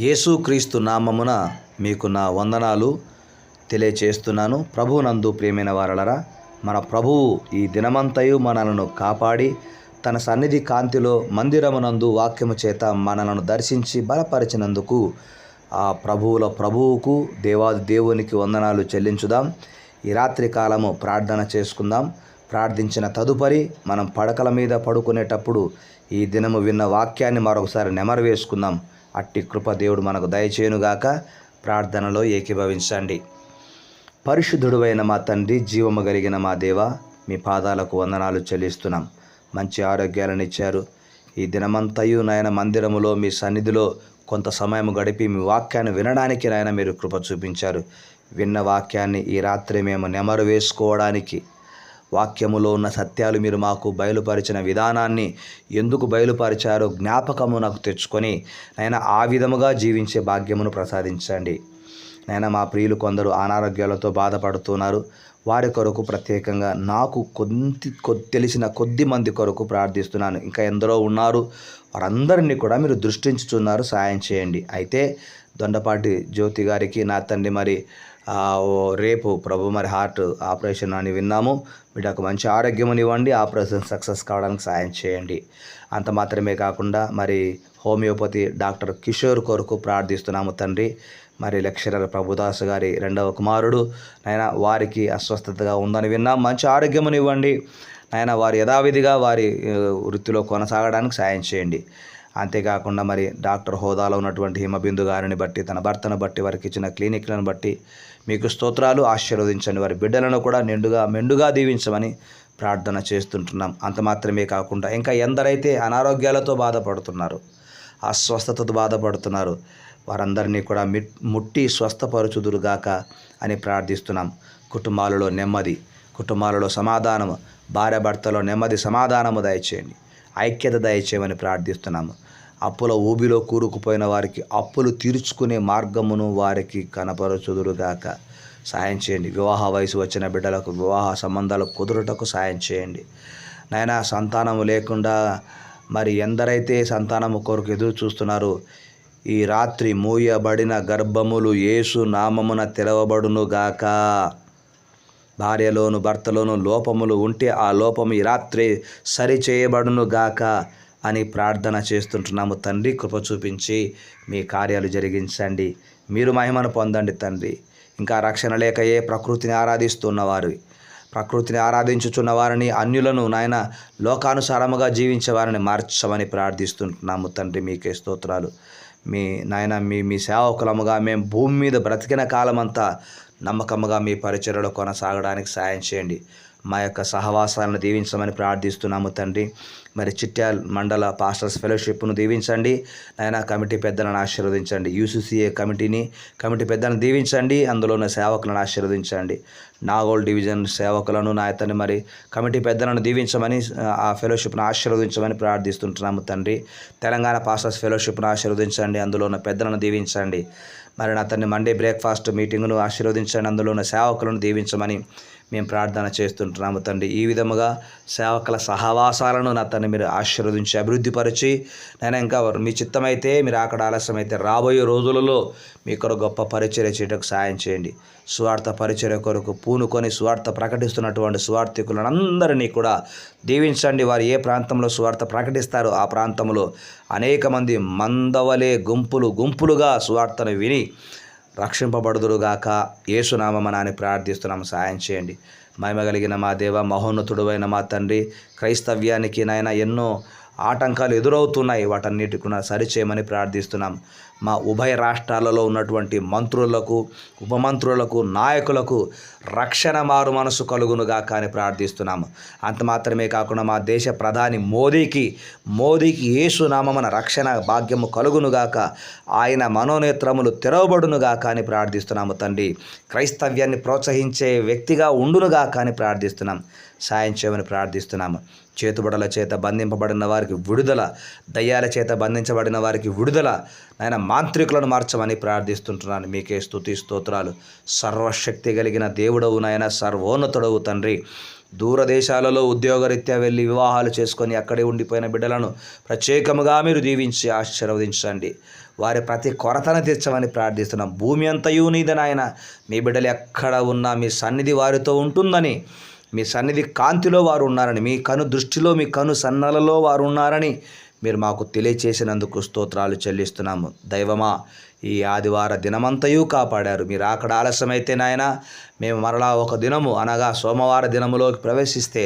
యేసుక్రీస్తు నామమున మీకు నా వందనాలు తెలియచేస్తున్నాను. ప్రభువునందు ప్రియమైన వారలరా, మన ప్రభువు ఈ దినమంతయు మనలను కాపాడి తన సన్నిధి కాంతిలో మందిరమునందు వాక్యము చేత మనలను దర్శించి బలపరిచినందుకు ఆ ప్రభువుకు దేవాది దేవునికి వందనాలు చెల్లించుదాం. ఈ రాత్రి కాలము ప్రార్థన చేసుకుందాం. ప్రార్థించిన తదుపరి మనం పడకల మీద పడుకునేటప్పుడు ఈ దినము విన్న వాక్యాన్ని మరొకసారి నెమరు వేసుకుందాం. అట్టి కృప దేవుడు మనకు దయచేయునుగాక. ప్రార్థనలో ఏకీభవించండి. పరిశుద్ధుడైన మా తండ్రి, జీవము కలిగిన మా దేవ, మీ పాదాలకు వందనాలు చెల్లిస్తున్నాం. మంచి ఆరోగ్యాలను ఇచ్చారు. ఈ దినమంతయు నాయన మందిరములో మీ సన్నిధిలో కొంత సమయం గడిపి మీ వాక్యాన్ని వినడానికి నాయన మీరు కృప చూపించారు. విన్న వాక్యాన్ని ఈ రాత్రి మేము నెమరు వేసుకోవడానికి, వాక్యములో ఉన్న సత్యాలు మీరు మాకు బయలుపరిచిన విధానాన్ని ఎందుకు బయలుపరిచారో జ్ఞాపకము నాకు తెచ్చుకొని నాయన ఆ విధముగా జీవించే భాగ్యమును ప్రసాదించండి. నాయన మా ప్రియులు కొందరు అనారోగ్యాలతో బాధపడుతున్నారు. వారి కొరకు ప్రత్యేకంగా నాకు తెలిసిన కొద్ది మంది కొరకు ప్రార్థిస్తున్నాను. ఇంకా ఎందరో ఉన్నారు, వారందరినీ కూడా మీరు దృష్టించుచున్నారు, సాయం చేయండి. అయితే దొండపాటి జ్యోతి గారికి నా తండ్రి మరి రేపు ప్రభు మరి హార్ట్ ఆపరేషన్ అని విన్నాము. వీళ్ళకు మంచి ఆరోగ్యమునివ్వండి, ఆపరేషన్ సక్సెస్ కావడానికి సాయం చేయండి. అంత మాత్రమే కాకుండా మరి హోమియోపతి డాక్టర్ కిషోర్ కొరకు ప్రార్థిస్తున్నాము తండ్రి. మరి లెక్చరర్ ప్రభుదాస్ గారి రెండవ కుమారుడు నాయన వారికి అస్వస్థతగా ఉందని విన్నాం. మంచి ఆరోగ్యమునివ్వండి నాయన, వారు యథావిధిగా వారి వృత్తిలో కొనసాగడానికి సాయం చేయండి. అంతేకాకుండా మరి డాక్టర్ హోదాలో ఉన్నటువంటి హిమబిందు గారిని బట్టి, తన భర్తను బట్టి, వారికి ఇచ్చిన క్లినిక్లను బట్టి మీకు స్తోత్రాలు. ఆశీర్వదించండి. వారి బిడ్డలను కూడా మెండుగా దీవించమని ప్రార్థన చేస్తుంటున్నాం. అంత మాత్రమే కాకుండా ఇంకా ఎందరైతే అనారోగ్యాలతో బాధపడుతున్నారు, అస్వస్థతతో బాధపడుతున్నారు, వారందరినీ కూడా ముట్టి స్వస్థపరచుదురుగాక అని ప్రార్థిస్తున్నాం. కుటుంబాలలో నెమ్మది, కుటుంబాలలో సమాధానము, భార్య భర్తలో నెమ్మది సమాధానము దయచేయండి, ఐక్యత దయచేయమని ప్రార్థిస్తున్నాము. అప్పుల ఊబిలో కూరుకుపోయిన వారికి అప్పులు తీర్చుకునే మార్గమును వారికి కనపరచుదురుగాక సాయం చేయండి. వివాహ వయసు వచ్చిన బిడ్డలకు వివాహ సంబంధాలు కుదురుటకు సాయం చేయండి. నాయన సంతానము లేకుండా మరి ఎందరైతే సంతానము కొరకు ఎదురు చూస్తున్నారో ఈ రాత్రి మూయబడిన గర్భములు యేసు నామమున తెరవబడునుగాక. భార్యలోను భర్తలోను లోపములు ఉంటే ఆ లోపము ఈ రాత్రి సరిచేయబడునుగాక అని ప్రార్థన చేస్తుంటున్నాము తండ్రి. కృప చూపించి మీ కార్యాలు జరిగించండి. మీరు మహిమను పొందండి తండ్రి. ఇంకా రక్షణ లేక ప్రకృతిని ఆరాధిస్తున్నవారు, ప్రకృతిని ఆరాధించుచున్న వారిని, అన్యులను నాయన లోకానుసారముగా జీవించే వారిని మార్చమని ప్రార్థిస్తుంటున్నాము తండ్రి. మీకే స్తోత్రాలు. మీ సేవకులముగా మేము భూమి మీద బ్రతికిన కాలమంతా నమ్మకముగా మీ పరిచర్యలో కొనసాగడానికి సాయం చేయండి. మా యొక్క సహవాసాలను దీవించమని ప్రార్థిస్తున్నాము తండ్రి. మరి చిట్యాల్ మండల పాస్టర్స్ ఫెలోషిప్ను దీవించండి నాయన. కమిటీ పెద్దలను ఆశీర్వదించండి. యూసీసీఏ కమిటీ పెద్దలను దీవించండి. అందులో ఉన్న సేవకులను ఆశీర్వదించండి. నాగోల్ డివిజన్ సేవకులను నాయతని మరి కమిటీ పెద్దలను దీవించమని, ఆ ఫెలోషిప్ను ఆశీర్వదించమని ప్రార్థిస్తుంటున్నాము తండ్రి. తెలంగాణ పాస్టర్స్ ఫెలోషిప్ను ఆశీర్వదించండి. అందులో ఉన్న పెద్దలను దీవించండి. మరి నా తండ్రి మండే బ్రేక్ఫాస్ట్ మీటింగ్ను ఆశీర్వదించండి. అందులో ఉన్న సేవకులను దీవించమని మేము ప్రార్థన చేస్తుంటున్నాము తండ్రి. ఈ విధముగా సేవకుల సహవాసాలను నా తండ్రి మీరు ఆశీర్వదించి అభివృద్ధిపరిచి నేను ఇంకా మీ చిత్తమైతే, మీరు అక్కడ ఆలస్యమైతే రాబోయే రోజులలో మీ కొరకు గొప్ప పరిచర్య చేయడానికి సాయం చేయండి. స్వార్థ పరిచర్య కొరకు పూనుకొని స్వార్థ ప్రకటిస్తున్నటువంటి స్వార్థికులను అందరినీ కూడా దీవించండి. వారు ఏ ప్రాంతంలో స్వార్థ ప్రకటిస్తారో ఆ ప్రాంతంలో అనేక మంది మందవలే గుంపులుగా స్వార్థను విని రక్షింపబడుదురుగాక. యేసునామమున అని ప్రార్థిస్తున్నాము. సాయం చేయండి. మహిమ కలిగిన మా దేవ, మహోన్నతుడైన మా తండ్రి, క్రైస్తవ్యానికి నాయన ఎన్నో ఆటంకాలు ఎదురవుతున్నాయి. వాటన్నిటి కూడా సరిచేయమని ప్రార్థిస్తున్నాం. మా ఉభయ రాష్ట్రాలలో ఉన్నటువంటి మంత్రులకు, ఉపమంత్రులకు, నాయకులకు రక్షణ మారు మనసు కలుగునుగాక అని ప్రార్థిస్తున్నాము. అంత మాత్రమే కాకుండా మా దేశ ప్రధాని మోదీకి యేసు నామమున రక్షణ భాగ్యము కలుగునుగాక, ఆయన మనోనేత్రములు తెరవబడునుగాక అని ప్రార్థిస్తున్నాము తండ్రి. క్రైస్తవ్యాన్ని ప్రోత్సహించే వ్యక్తిగా ఉండునుగాక అని ప్రార్థిస్తున్నాం. సాయం చేయమని ప్రార్థిస్తున్నాము. చేతుబడుల చేత బంధింపబడిన వారికి విడుదల, దయ్యాల చేత బంధించబడిన వారికి విడుదల, నాయన మాంత్రికులను మార్చమని ప్రార్థిస్తుంటున్నాను. మీకే స్తుతి స్తోత్రాలు. సర్వశక్తి కలిగిన దేవుడవు నాయన, సర్వోన్నతుడవు తండ్రి. దూరదేశాలలో ఉద్యోగరీత్యా వెళ్ళి వివాహాలు చేసుకొని అక్కడే ఉండిపోయిన బిడ్డలను ప్రత్యేకముగా మీరు దీవించి ఆశీర్వదించండి. వారి ప్రతి కొరతను తీర్చమని ప్రార్థిస్తున్నాం. భూమి అంతయు నీది నాయన. మీ బిడ్డలు ఎక్కడ ఉన్నా మీ సన్నిధి వారితో ఉంటుందని, మీ సన్నిధి కాంతిలో వారు ఉన్నారని, మీ కను దృష్టిలో, మీ కను సన్నలలో వారు ఉన్నారని మీరు మాకు తెలియచేసినందుకు స్తోత్రాలు చెల్లిస్తున్నాము. దైవమా, ఈ ఆదివార దినమంతయు కాపాడారు. మీరు అక్కడ ఆలస్యమైతే నాయన మేము మరలా ఒక దినము అనగా సోమవార దినములోకి ప్రవేశిస్తే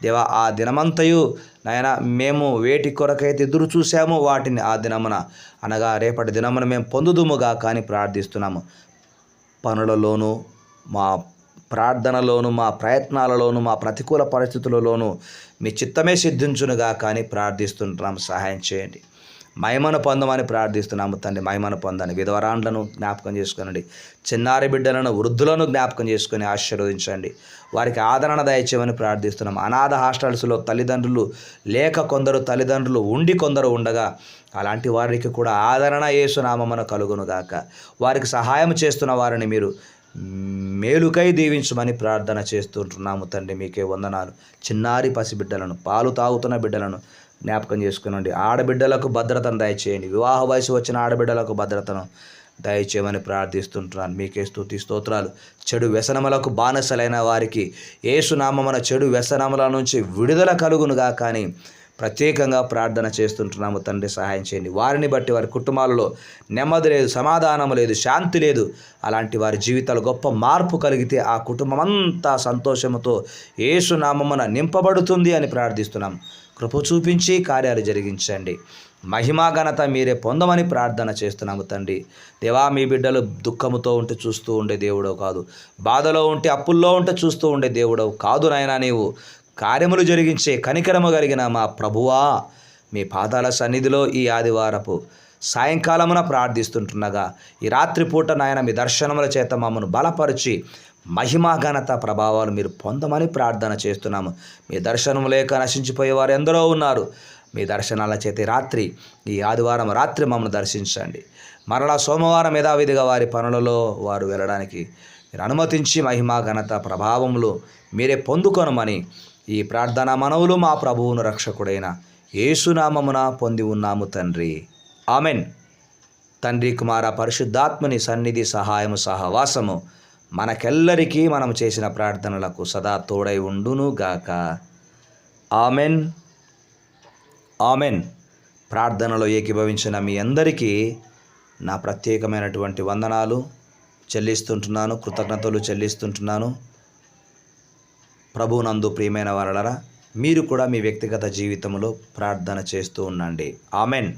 దేవా, ఆ దినమంతయు నాయన మేము వేటి కొరకైతే ఎదురు చూసామో వాటిని ఆ దినమున అనగా రేపటి దినమున మేము పొందుదుముగా కానీ ప్రార్థిస్తున్నాము. పనులలోనూ, మా ప్రార్థనలోను, మా ప్రయత్నాలలోను, మా ప్రతికూల పరిస్థితులలోనూ మీ చిత్తమే సిద్ధించునుగా కానీ ప్రార్థిస్తుంటున్నాము. సహాయం చేయండి. మహిమను పొందమని ప్రార్థిస్తున్నాము తండ్రి. మహిమను పొందని విధవరాండ్లను జ్ఞాపకం చేసుకోనండి. చిన్నారి బిడ్డలను, వృద్ధులను జ్ఞాపకం చేసుకొని ఆశీర్వదించండి. వారికి ఆదరణ దయచేయమని ప్రార్థిస్తున్నాం. అనాథ హాస్టల్స్లో తల్లిదండ్రులు లేక కొందరు తల్లిదండ్రులు ఉండి కొందరు ఉండగా అలాంటి వారికి కూడా ఆదరణ యేసు నామమున కలుగునుగాక. వారికి సహాయం చేస్తున్న వారిని మీరు మేలుకై దీవించమని ప్రార్థన చేస్తుంటున్నాము తండ్రి. మీకే వందనాలు. చిన్నారి పసిబిడ్డలను, పాలు తాగుతున్న బిడ్డలను జ్ఞాపకం చేసుకునండి. ఆడబిడ్డలకు భద్రతను దయచేయండి. వివాహ వయసు వచ్చిన ఆడబిడ్డలకు భద్రతను దయచేయమని ప్రార్థిస్తుంటున్నాను. మీకే స్తుతి స్తోత్రాలు. చెడు వ్యసనములకు బానిసలైన వారికి యేసు నామమున చెడు వ్యసనముల నుంచి విడుదల కలుగునుగా కానీ ప్రత్యేకంగా ప్రార్థన చేస్తుంటున్నాము తండ్రి. సహాయం చేయండి. వారిని బట్టి వారి కుటుంబాలలో నెమ్మది లేదు, సమాధానం లేదు, శాంతి లేదు. అలాంటి వారి జీవితాలు గొప్ప మార్పు కలిగితే ఆ కుటుంబం అంతా సంతోషముతో యేసు నామమున నింపబడుతుంది అని ప్రార్థిస్తున్నాం. కృప చూపించి కార్యాలు జరిగించండి. మహిమా ఘనత మీరే పొందమని ప్రార్థన చేస్తున్నాము తండ్రి. దేవా, మీ బిడ్డలు దుఃఖముతో ఉంటే చూస్తూ ఉండే దేవుడవు కాదు, బాధలో ఉంటే అప్పుల్లో ఉంటే చూస్తూ ఉండే దేవుడవు కాదు నాయనా. నీవు కార్యములు జరిగించే కనికరము కలిగిన మా ప్రభువా, మీ పాదాల సన్నిధిలో ఈ ఆదివారపు సాయంకాలమున ప్రార్థిస్తుంటుండగా ఈ రాత్రిపూట నాయన మీ దర్శనముల చేత మమ్మను బలపరిచి మహిమా ఘనత ప్రభావాలు మీరు పొందమని ప్రార్థన చేస్తున్నాము. మీ దర్శనము లేక నశించిపోయేవారు ఎందరో ఉన్నారు. మీ దర్శనాల చేత రాత్రి, ఈ ఆదివారం రాత్రి మమ్మల్ని దర్శించండి. మరలా సోమవారం యథావిధిగా వారి పనులలో వారు వెళ్ళడానికి మీరు అనుమతించి మహిమా ఘనత ప్రభావములు మీరే పొందుకొనమని ఈ ప్రార్థన మనవులు మా ప్రభువును రక్షకుడైన యేసునామమున పొంది ఉన్నాము తండ్రి. ఆమెన్. తండ్రి, కుమార, పరిశుద్ధాత్మని సన్నిధి, సహాయము, సహవాసము మనకెల్లరికీ మనం చేసిన ప్రార్థనలకు సదా తోడై ఉండును గాక. ఆమెన్. ఆమెన్. ప్రార్థనలో ఏకీభవించిన మీ అందరికీ నా ప్రత్యేకమైనటువంటి వందనాలు చెల్లిస్తుంటున్నాను, కృతజ్ఞతలు చెల్లిస్తుంటున్నాను. ప్రభువునందు ప్రియమైన వారలారా, మీరు కూడా మీ వ్యక్తిగత జీవితంలో ప్రార్థన చేస్తూ ఉండండి. ఆమెన్.